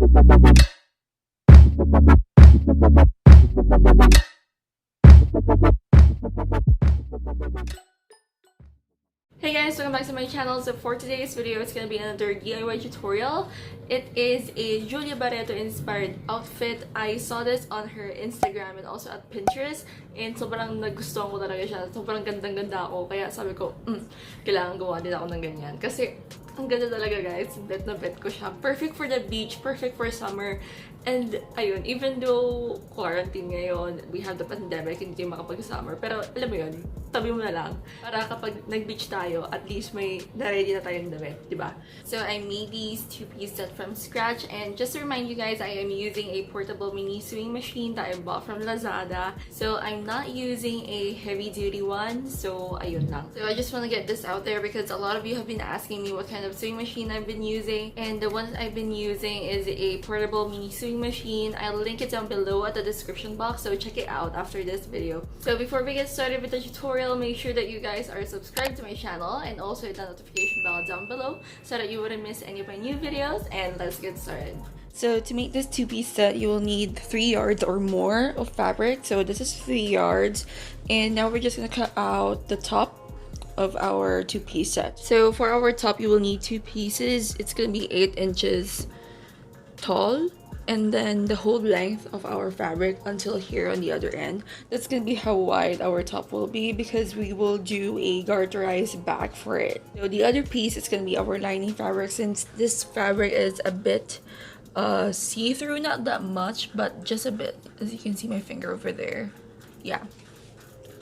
Hey guys, welcome back to my channel. So for today's video, it's gonna be another DIY tutorial. It is a Julia Barretto inspired outfit. I saw this on her Instagram and also at Pinterest, and sobrang nagustuhan ko talaga siya. Sobrang gandang-ganda ako, kaya sabi ko, kailangan gawa din ako ng ganyan. Kasi ang ganda talaga guys, bet na bet ko siya. Perfect for the beach, perfect for summer. And ayun, even though quarantine ngayon, we have the pandemic, hindi tayo makapag-summer. Pero alam mo yun, tabi mo na lang. Para kapag nag-beach tayo, at least may na-ready na tayong damit, diba? So I made these two-piece set from scratch. And just to remind you guys, I am using a portable mini sewing machine that I bought from Lazada. So I'm not using a heavy-duty one. So ayun lang. So I just want to get this out there because a lot of you have been asking me what kind of sewing machine I've been using. And the one I've been using is a portable mini sewing machine. I'll link it down below at the description box, so check it out after this video. So before we get started with the tutorial, make sure that you guys are subscribed to my channel and also hit the notification bell down below so that you wouldn't miss any of my new videos. And let's get started. So to make this two-piece set, you will need 3 yards or more of fabric. So this is 3 yards, and now we're just gonna cut out the top of our two-piece set. So for our top, you will need 2 pieces. It's gonna be 8 inches tall, and then the whole length of our fabric until here on the other end. That's gonna be how wide our top will be because we will do a garterized back for it. So the other piece is gonna be our lining fabric, since this fabric is a bit see-through, not that much, but just a bit. As you can see my finger over there. Yeah.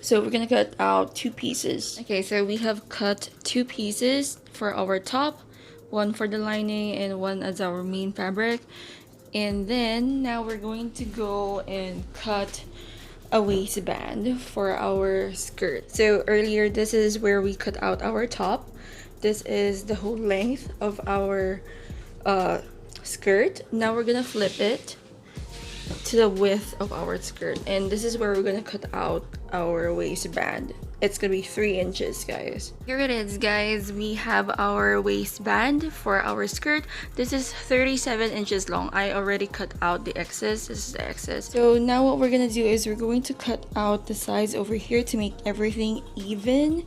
So we're gonna cut out 2 pieces. Okay, so we have cut 2 pieces for our top, one for the lining and one as our main fabric. And then now we're going to go and cut a waistband for our skirt. So earlier, this is where we cut out our top. This is the whole length of our skirt. Now we're gonna flip it to the width of our skirt, and this is where we're gonna cut out our waistband. It's gonna be 3 inches, guys. Here it is, guys. We have our waistband for our skirt. This is 37 inches long. I already cut out the excess. This is the excess. So now what we're gonna do is we're going to cut out the sides over here to make everything even.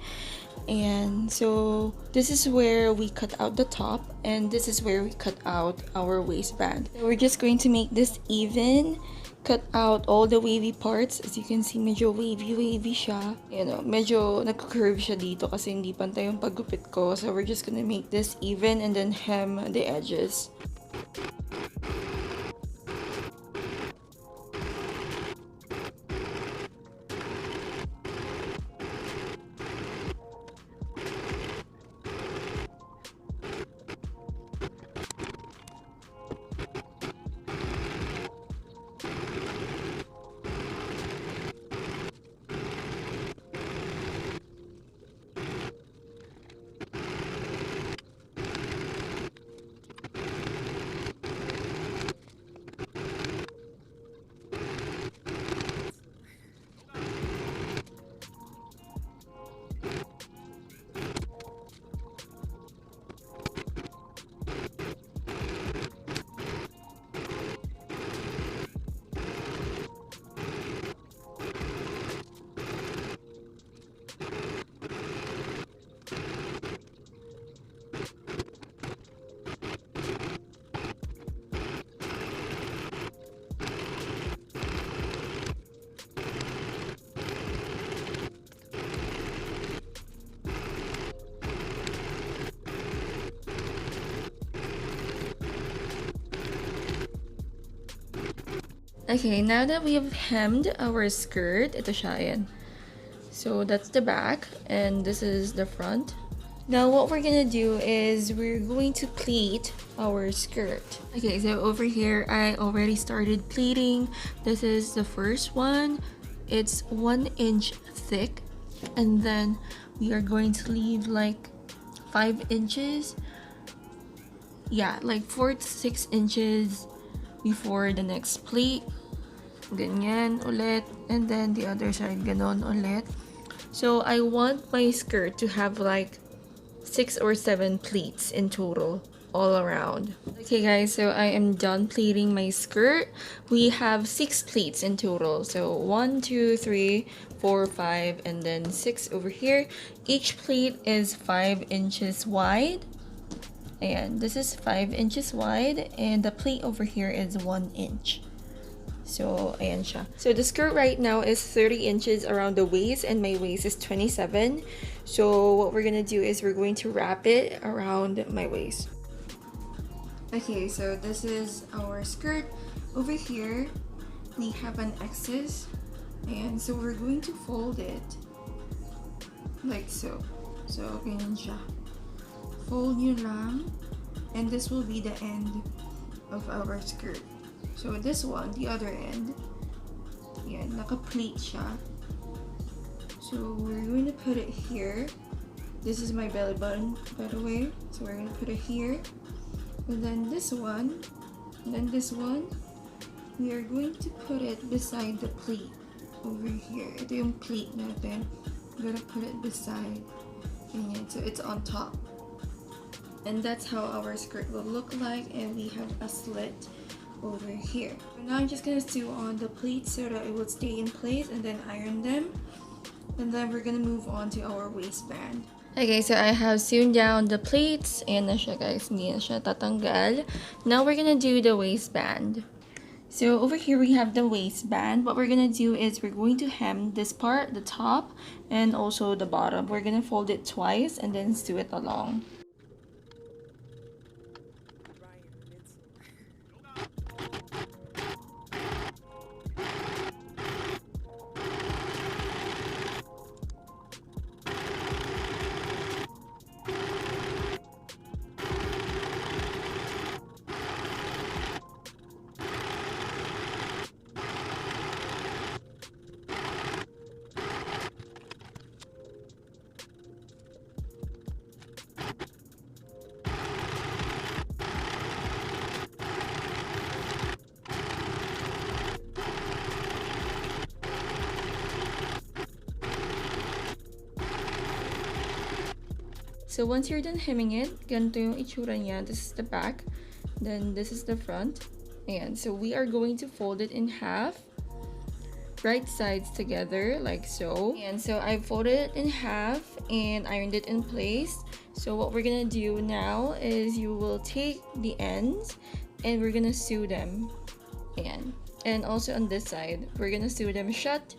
And so this is where we cut out the top, and this is where we cut out our waistband. So we're just going to make this even. Cut out all the wavy parts. As you can see, medyo wavy siya. You know, medyo nag-curve siya dito kasi hindi pantay yung paggupit ko. So we're just gonna make this even and then hem the edges. Okay, now that we have hemmed our skirt, ito siya, ayan. So that's the back, and this is the front. Now what we're gonna do is we're going to pleat our skirt. Okay, so over here I already started pleating. This is the first one. It's 1 inch thick, and then we are going to leave like 5 inches. Yeah, like 4 to 6 inches before the next pleat. Ganyan ulit, and then the other side ganon ulit. So I want my skirt to have like 6 or 7 pleats in total. all around. Okay guys, so I am done pleating my skirt. We have 6 pleats in total. So 1, 2, 3, 4, 5, and then 6 over here. Each pleat is 5 inches wide. And this is 5 inches wide, and the pleat over here is 1 inch. So, ayan siya. So, the skirt right now is 30 inches around the waist, and my waist is 27. So, what we're gonna do is we're going to wrap it around my waist. Okay, so this is our skirt. Over here, we have an excess, and so we're going to fold it like so. So, ganyan siya. Fold nyo lang, and this will be the end of our skirt. So this one, the other end, yan, naka-pleat siya. So we're going to put it here. This is my belly button, by the way. So we're going to put it here. And then this one, and then this one, we are going to put it beside the pleat over here. Ito yung pleat natin. We're gonna put it beside. Ganyan. So it's on top. And that's how our skirt will look like, and we have a slit over here. So now I'm just gonna sew on the pleats so that it will stay in place, and then iron them, and then we're gonna move on to our waistband. Okay, so I have sewn down the pleats, and na siya guys, hindi na siya tatanggal. Now we're gonna do the waistband. So over here we have the waistband. What we're gonna do is we're going to hem this part, the top, and also the bottom. We're gonna fold it twice and then sew it along. So once you're done hemming it, ganito yung itsura niya. This is the back, then this is the front. And so we are going to fold it in half, right sides together like so. And so I folded it in half and ironed it in place. So what we're gonna do now is you will take the ends and we're gonna sew them. And also on this side, we're gonna sew them shut,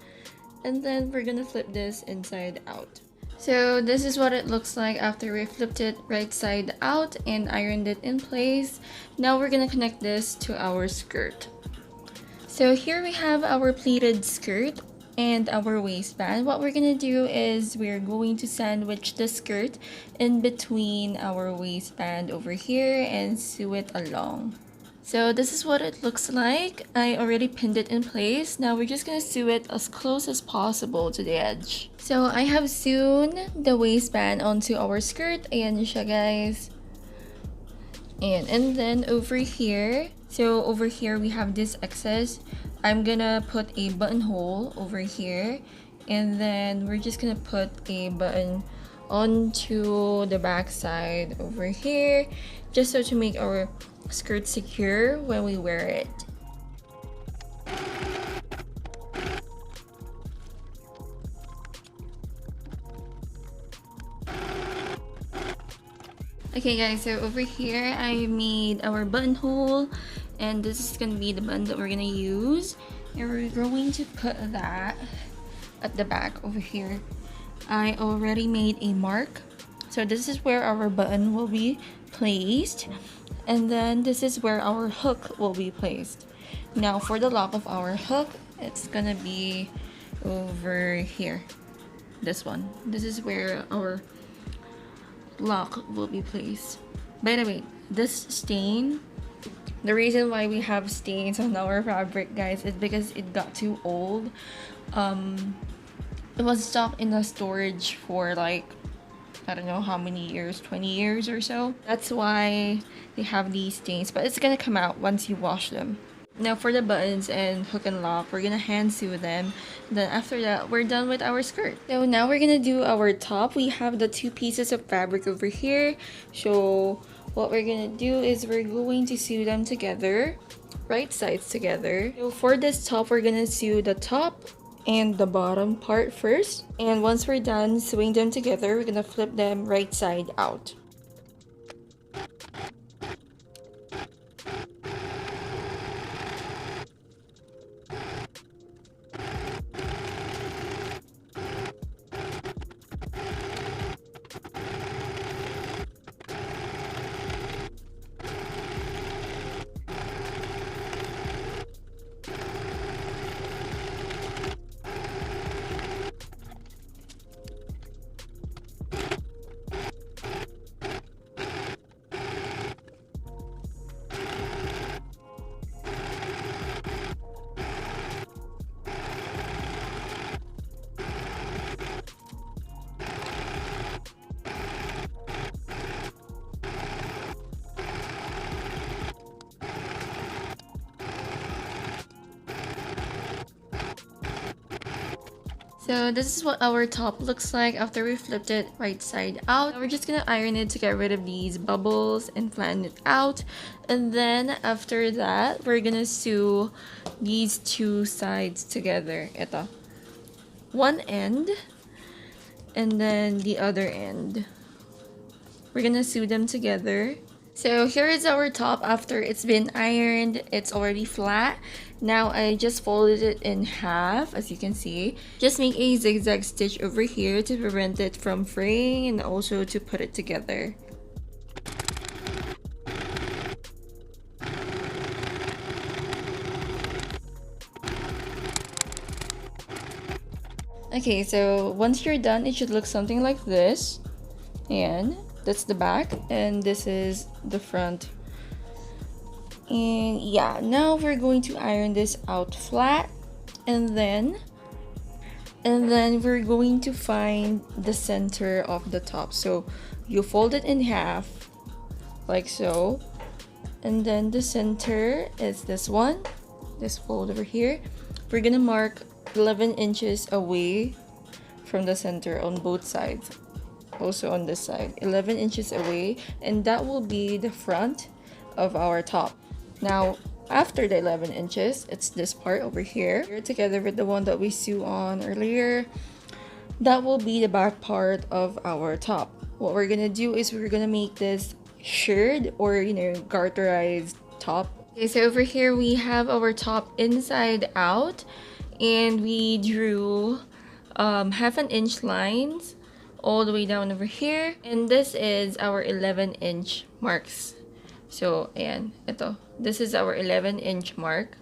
and then we're gonna flip this inside out. So this is what it looks like after we flipped it right side out and ironed it in place. Now we're gonna connect this to our skirt. So here we have our pleated skirt and our waistband. What we're gonna do is we're going to sandwich the skirt in between our waistband over here and sew it along. So this is what it looks like. I already pinned it in place. Now we're just gonna sew it as close as possible to the edge. So I have sewn the waistband onto our skirt. Ayan siya guys. And then over here, so over here we have this excess. I'm gonna put a buttonhole over here, and then we're just gonna put a button onto the back side over here, just so to make our skirt secure when we wear it. Okay guys, so over here I made our buttonhole, and this is gonna be the button that we're gonna use, and we're going to put that at the back over here. I already made a mark, so this is where our button will be placed, and then this is where our hook will be placed. Now for the lock of our hook, it's gonna be over here, this one. This is where our lock will be placed. By the way, this stain, the reason why we have stains on our fabric guys is because it got too old. It was stuck in the storage for like, I don't know how many years, 20 years or so. That's why they have these stains, but it's gonna come out once you wash them. Now for the buttons and hook and lock, we're gonna hand sew them. Then after that, we're done with our skirt. So now we're gonna do our top. We have the 2 pieces of fabric over here. So what we're gonna do is we're going to sew them together, right sides together. So for this top, we're gonna sew the top and the bottom part first, and once we're done sewing them together, we're gonna flip them right side out. So this is what our top looks like after we flipped it right side out. Now we're just gonna iron it to get rid of these bubbles and flatten it out. And then after that, we're gonna sew these two sides together. Ito. One end and then the other end. We're gonna sew them together. So here is our top after it's been ironed. It's already flat. Now I just folded it in half, as you can see. Just make a zigzag stitch over here to prevent it from fraying and also to put it together. Okay, so once you're done, it should look something like this. And that's the back, and this is the front. And yeah, now we're going to iron this out flat, and then we're going to find the center of the top. So you fold it in half like so, and then the center is this one, this fold over here. We're gonna mark 11 inches away from the center on both sides, also on this side, 11 inches away, and that will be the front of our top. Now after the 11 inches, it's this part over here together with the one that we sew on earlier. That will be the back part of our top. What we're gonna do is we're gonna make this shirred, or garterized top. Okay, so over here we have our top inside out, and we drew half an inch lines all the way down over here, and this is our 11-inch marks. So ayan, ito, this is our 11-inch mark.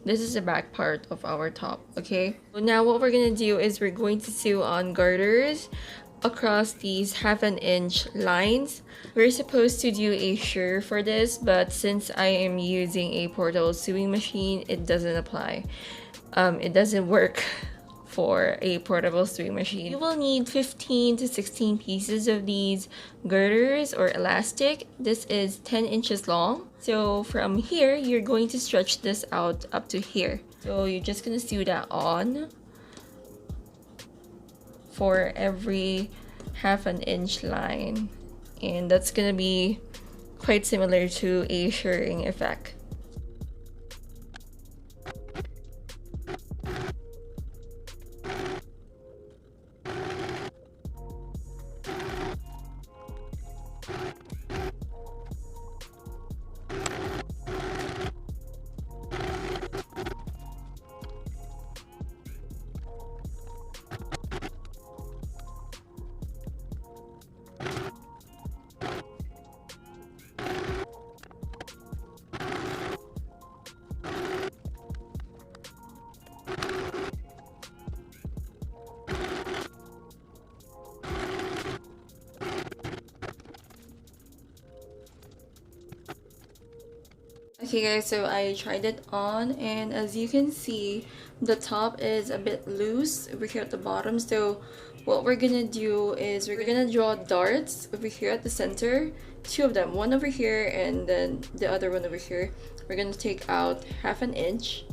This is the back part of our top. Okay, so now what we're gonna do is we're going to sew on garters across these half an inch lines. We're supposed to do a shear for this, but since I am using a portable sewing machine, it doesn't apply. It doesn't work for a portable sewing machine. You will need 15 to 16 pieces of these girders or elastic. This is 10 inches long. So from here, you're going to stretch this out up to here. So you're just gonna sew that on for every half an inch line, and that's gonna be quite similar to a shirring effect. Okay guys, so I tried it on, and as you can see, the top is a bit loose over here at the bottom. So what we're gonna do is we're gonna draw darts over here at the center, two of them, one over here and then the other one over here. We're gonna take out half an inch.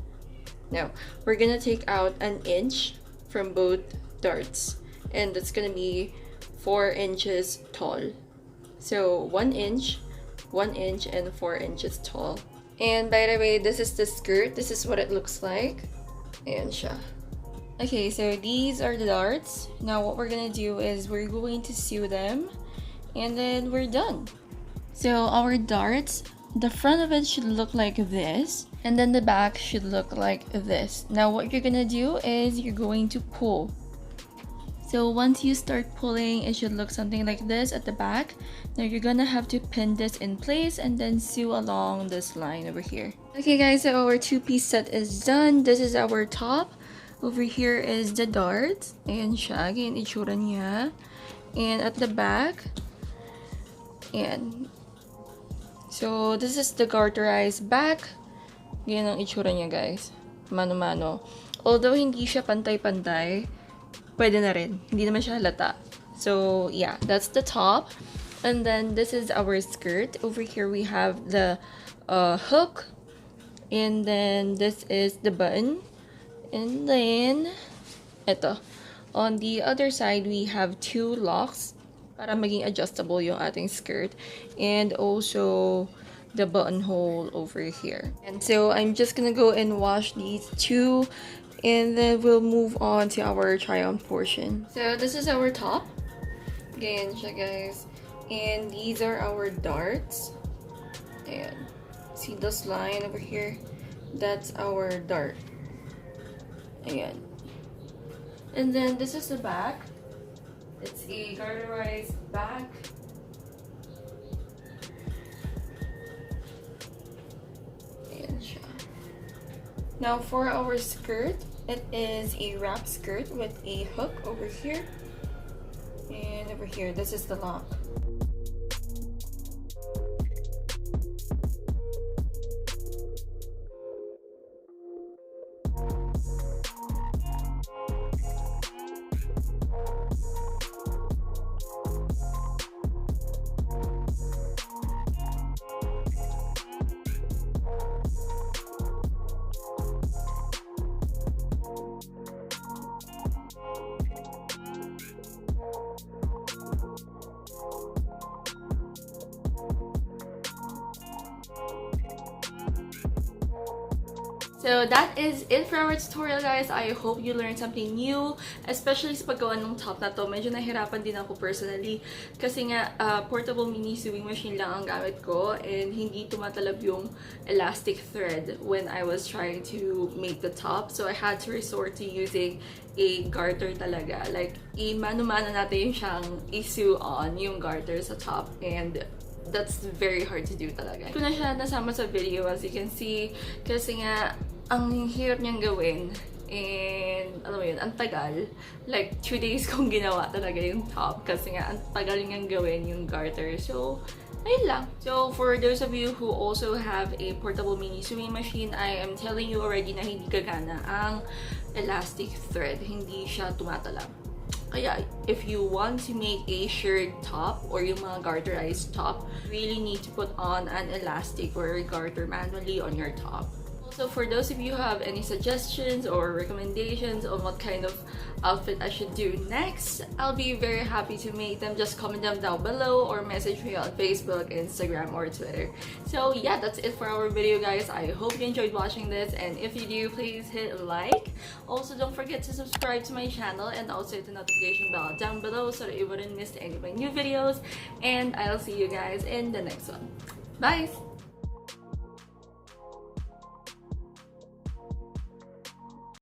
Now we're gonna take out an inch from both darts, and that's gonna be 4 inches tall. So 1 inch, 1 inch and 4 inches tall. And by the way, this is the skirt. This is what it looks like. Ayan siya. Okay, so these are the darts. Now what we're gonna do is we're going to sew them and then we're done. So our darts, the front of it should look like this and then the back should look like this. Now what you're gonna do is you're going to pull. So once you start pulling, it should look something like this at the back. Now you're gonna have to pin this in place and then sew along this line over here. Okay guys, so our two-piece set is done. This is our top. Over here is the darts. Ayan siya. Ayan itsura niya. And at the back, ayan. So this is the garterized back. Ayan ang itsura niya guys. Mano-mano. Although hindi siya pantay-pantay, pwede na rin. Hindi naman siya halata. So yeah, that's the top. And then this is our skirt. Over here we have the hook. And then this is the button. And then, eto. On the other side, we have 2 locks para maging adjustable yung ating skirt. And also, the buttonhole over here. And so, I'm just gonna go and wash these 2. And then, we'll move on to our try-on portion. So, this is our top. Ganyan siya, guys. And these are our darts. Ayan. See this line over here? That's our dart. Ayan. And then this is the back. It's a garterized back. Ayan siya. Now for our skirt, it is a wrap skirt with a hook over here. And over here, this is the lock. So that is it for our tutorial guys. I hope you learned something new, especially sa paggawa ng top na to. Medyo nahirapan din ako personally kasi nga portable mini sewing machine lang ang gamit ko and hindi tumatalab yung elastic thread when I was trying to make the top. So I had to resort to using a garter talaga. Like, i-mano-mano natin yung siyang i-sew on yung garter sa top, and that's very hard to do talaga. Kung na siya nasama sa video, as you can see, kasi nga ang hirap niyang gawin and alam mo yun, ang tagal. Like 2 days kong ginawa talaga yung top kasi nga ang tagal niyang gawin yung garter. So ayun lang. So for those of you who also have a portable mini sewing machine, I am telling you already na hindi gagana ang elastic thread. Hindi siya tumatalab. Kaya, if you want to make a shirt top or yung mga garterized top, you really need to put on an elastic or a garter manually on your top. Also, for those of you who have any suggestions or recommendations on what kind of outfit I should do next, I'll be very happy to make them. Just comment them down below or message me on Facebook, Instagram, or Twitter. So yeah, that's it for our video guys. I hope you enjoyed watching this, and if you do, please hit like. Also, don't forget to subscribe to my channel and also hit the notification bell down below so that you wouldn't miss any of my new videos. And I'll see you guys in the next one. Bye!